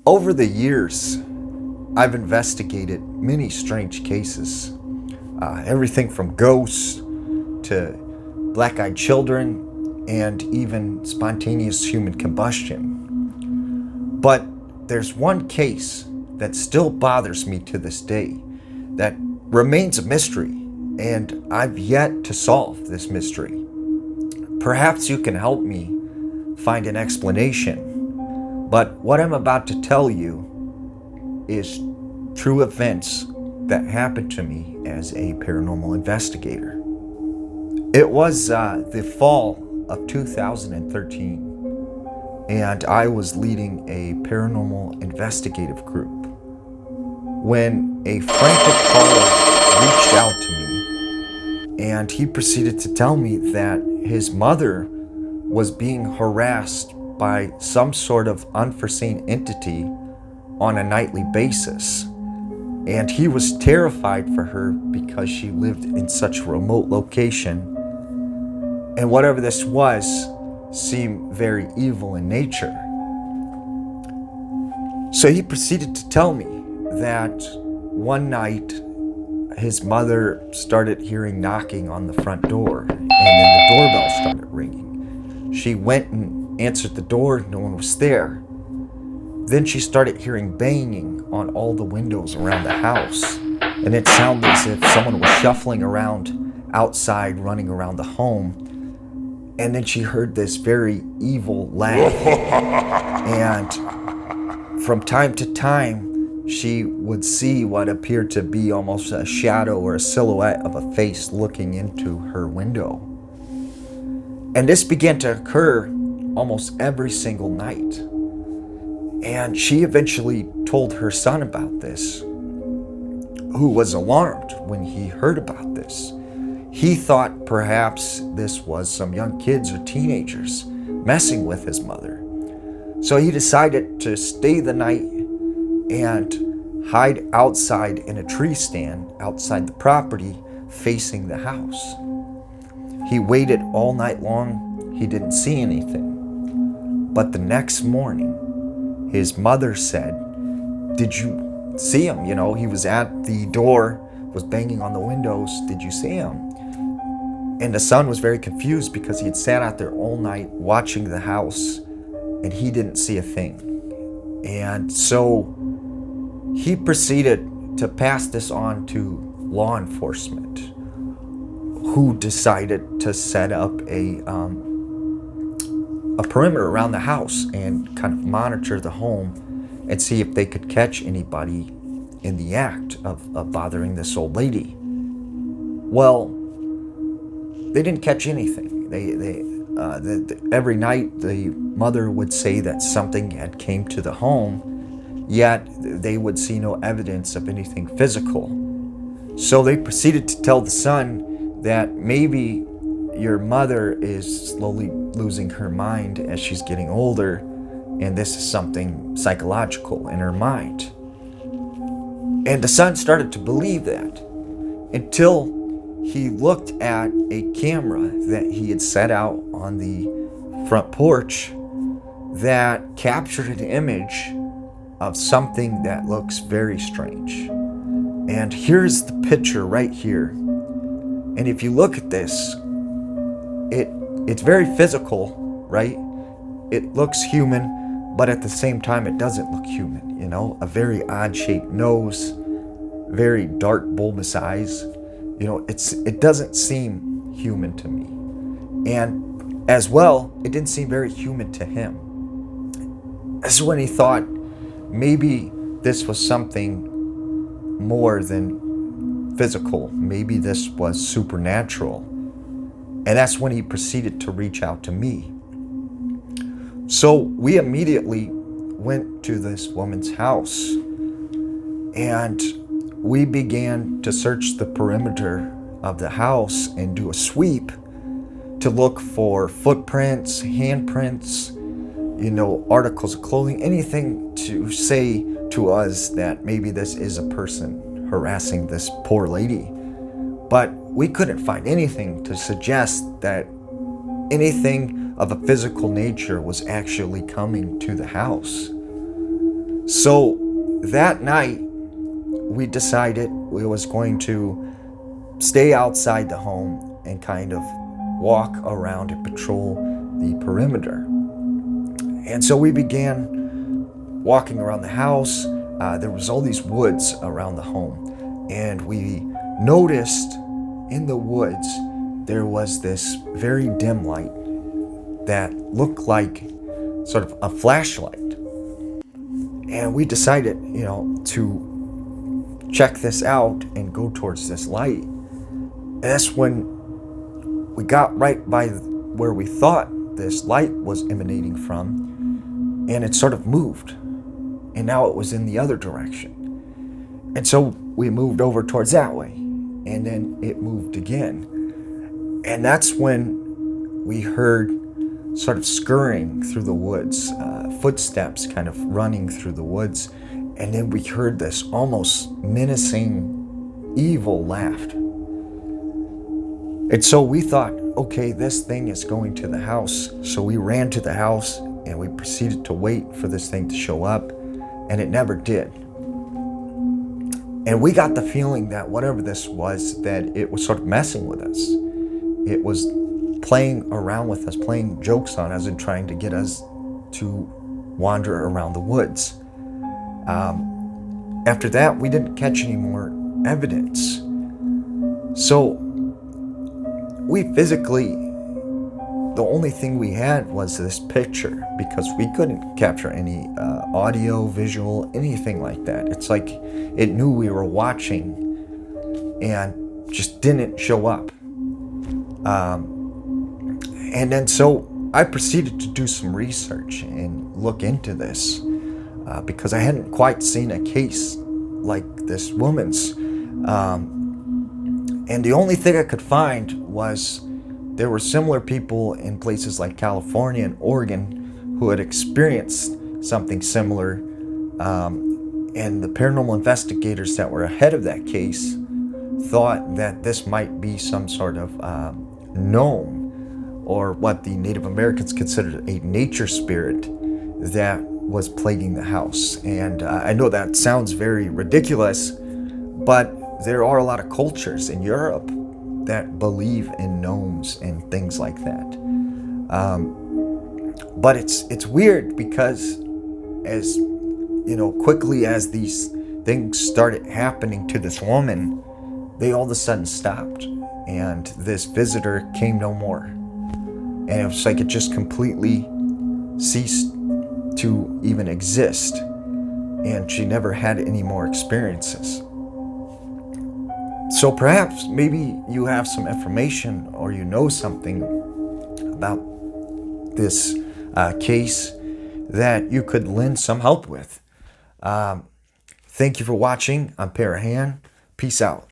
Over the years, I've investigated many strange cases. Everything from ghosts to black-eyed children and even spontaneous human combustion. But there's one case that still bothers me to this day that remains a mystery, and I've yet to solve this mystery. Perhaps you can help me find an explanation. But what I'm about to tell you is true events that happened to me as a paranormal investigator. It was the fall of 2013, and I was leading a paranormal investigative group when a frantic caller reached out to me, and he proceeded to tell me that his mother was being harassed by some sort of unforeseen entity on a nightly basis. And he was terrified for her because she lived in such a remote location. And whatever this was seemed very evil in nature. So he proceeded to tell me that one night his mother started hearing knocking on the front door, and then the doorbell started ringing. She went and answered the door, no one was there. Then she started hearing banging on all the windows around the house, and it sounded as if someone was shuffling around outside, running around the home. And then she heard this very evil laugh, and from time to time she would see what appeared to be almost a shadow or a silhouette of a face looking into her window. And this began to occur almost every single night. And she eventually told her son about this, who was alarmed when he heard about this. He thought perhaps this was some young kids or teenagers messing with his mother. So he decided to stay the night and hide outside in a tree stand outside the property facing the house. He waited all night long. He didn't see anything. But the next morning, his mother said, "Did you see him? You know, he was at the door, was banging on the windows. Did you see him?" And the son was very confused because he had sat out there all night watching the house and he didn't see a thing. And so he proceeded to pass this on to law enforcement, who decided to set up a perimeter around the house and kind of monitor the home and see if they could catch anybody in the act of bothering this old lady. Well, they didn't catch anything. Every night the mother would say that something had came to the home, yet they would see no evidence of anything physical. So they proceeded to tell the son that maybe your mother is slowly losing her mind as she's getting older, and this is something psychological in her mind. And the son started to believe that until he looked at a camera that he had set out on the front porch that captured an image of something that looks very strange. And here's the picture right here. And if you look at this, it's very physical, right? It looks human, but at the same time it doesn't look human, you know? A very odd-shaped nose, very dark bulbous eyes. You know, it doesn't seem human to me. And as well, it didn't seem very human to him. This is when he thought maybe this was something more than physical. Maybe this was supernatural. And that's when he proceeded to reach out to me. So we immediately went to this woman's house and we began to search the perimeter of the house and do a sweep to look for footprints, handprints, you know, articles of clothing, anything to say to us that maybe this is a person harassing this poor lady. But we couldn't find anything to suggest that anything of a physical nature was actually coming to the house. So that night, we decided we was going to stay outside the home and kind of walk around and patrol the perimeter. And so we began walking around the house. There was all these woods around the home, and we noticed in the woods there was this very dim light that looked like sort of a flashlight. And we decided, to check this out and go towards this light. And that's when we got right by where we thought this light was emanating from, and it sort of moved. And now it was in the other direction. And so we moved over towards that way, and then it moved again. And that's when we heard sort of scurrying through the woods, footsteps kind of running through the woods. And then we heard this almost menacing, evil laugh. And so we thought, okay, this thing is going to the house. So we ran to the house and we proceeded to wait for this thing to show up, and it never did. And we got the feeling that whatever this was, that it was sort of messing with us. It was playing around with us, playing jokes on us, and trying to get us to wander around the woods. After that, we didn't catch any more evidence. So we physically, the only thing we had was this picture, because we couldn't capture any audio, visual, anything like that. It's like it knew we were watching and just didn't show up. And then so I proceeded to do some research and look into this, because I hadn't quite seen a case like this woman's. And the only thing I could find was there were similar people in places like California and Oregon who had experienced something similar. And the paranormal investigators that were ahead of that case thought that this might be some sort of gnome, or what the Native Americans considered a nature spirit that was plaguing the house. And I know that sounds very ridiculous, but there are a lot of cultures in Europe that believe in gnomes and things like that. But it's weird, because as quickly as these things started happening to this woman, they all of a sudden stopped, and this visitor came no more. And it was like it just completely ceased to even exist, and she never had any more experiences. So perhaps maybe you have some information, or you know something about this case that you could lend some help with. Thank you for watching. I'm Parahan. Peace out.